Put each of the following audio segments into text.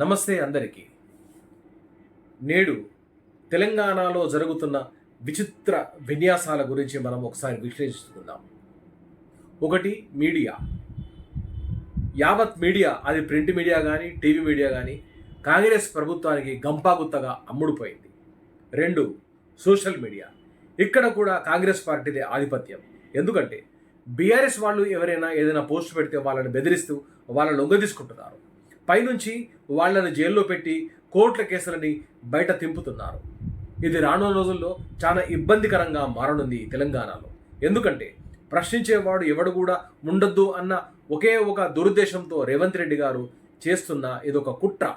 నమస్తే అందరికీ. నేడు తెలంగాణలో జరుగుతున్న విచిత్ర విన్యాసాల గురించి మనం ఒకసారి విశ్లేషించుకుందాం. ఒకటి, మీడియా. యావత్ మీడియా, అది ప్రింట్ మీడియా కానీ టీవీ మీడియా కానీ కాంగ్రెస్ ప్రభుత్వానికి గంపాగుత్తగా అమ్ముడుపోయింది. రెండు, సోషల్ మీడియా. ఇక్కడ కూడా కాంగ్రెస్ పార్టీదే ఆధిపత్యం. ఎందుకంటే బీఆర్ఎస్ వాళ్ళు ఎవరైనా ఏదైనా పోస్ట్ పెడితే వాళ్ళని బెదిరిస్తూ వాళ్ళని లొంగదీసుకుంటున్నారు. పైనుంచి వాళ్లను జైల్లో పెట్టి కోర్టుల కేసులని బయట తింపుతున్నారు. ఇది రానున్న రోజుల్లో చాలా ఇబ్బందికరంగా మారనుంది తెలంగాణలో. ఎందుకంటే ప్రశ్నించేవాడు ఎవడు కూడా ఉండొద్దు అన్న ఒకే ఒక దురుద్దేశంతో రేవంత్ రెడ్డి గారు చేస్తున్న ఇదొక కుట్ర.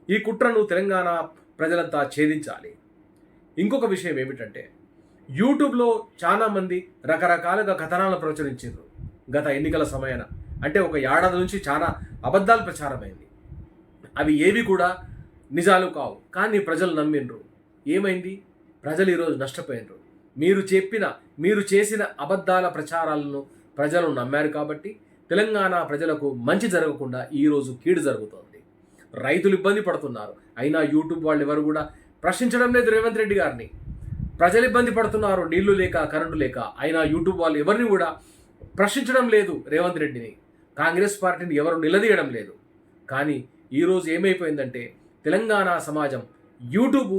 ఈ కుట్రను తెలంగాణ ప్రజలంతా ఛేదించాలి. ఇంకొక విషయం ఏమిటంటే, యూట్యూబ్లో చాలామంది రకరకాలుగా కథనాలను ప్రచురించారు. గత ఎన్నికల సమయాన అంటే ఒక ఏడాది నుంచి చాలా అబద్ధాలు ప్రచారమైంది. అవి ఏవి కూడా నిజాలు కావు, కానీ ప్రజలు నమ్మిండ్రు. ఏమైంది? ప్రజలు ఈరోజు నష్టపోయినరు. మీరు చేసిన అబద్ధాల ప్రచారాలను ప్రజలు నమ్మారు కాబట్టి తెలంగాణ ప్రజలకు మంచి జరగకుండా ఈరోజు కీడు జరుగుతోంది. రైతులు ఇబ్బంది పడుతున్నారు. అయినా యూట్యూబ్ వాళ్ళు ఎవరు కూడా ప్రశ్నించడం లేదు రేవంత్ రెడ్డి గారిని. ప్రజలు ఇబ్బంది పడుతున్నారు, నీళ్లు లేక కరెంటు లేక. అయినా యూట్యూబ్ వాళ్ళు ఎవరిని కూడా ప్రశ్నించడం లేదు రేవంత్ రెడ్డిని. కాంగ్రెస్ పార్టీని ఎవరు నిలదీయడం లేదు. కానీ ఈరోజు ఏమైపోయిందంటే, తెలంగాణ సమాజం యూట్యూబ్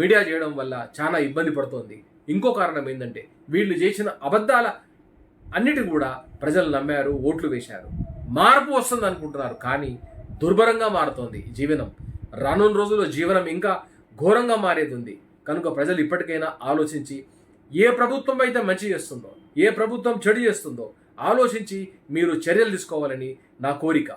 మీడియా చేయడం వల్ల చాలా ఇబ్బంది పడుతోంది. ఇంకో కారణం ఏంటంటే, వీళ్ళు చేసిన అబద్ధాల అన్నిటి కూడా ప్రజలు నమ్మారు, ఓట్లు వేశారు. మార్పు వస్తుంది అనుకుంటున్నారు, కానీ దుర్భరంగా మారుతోంది జీవనం. రానున్న రోజుల్లో జీవనం ఇంకా ఘోరంగా మారేది ఉంది. కనుక ప్రజలు ఇప్పటికైనా ఆలోచించి, ఏ ప్రభుత్వం అయితే మంచి చేస్తుందో, ఏ ప్రభుత్వం చెడు చేస్తుందో ఆలోచించి మీరు చర్యలు తీసుకోవాలని నా కోరిక.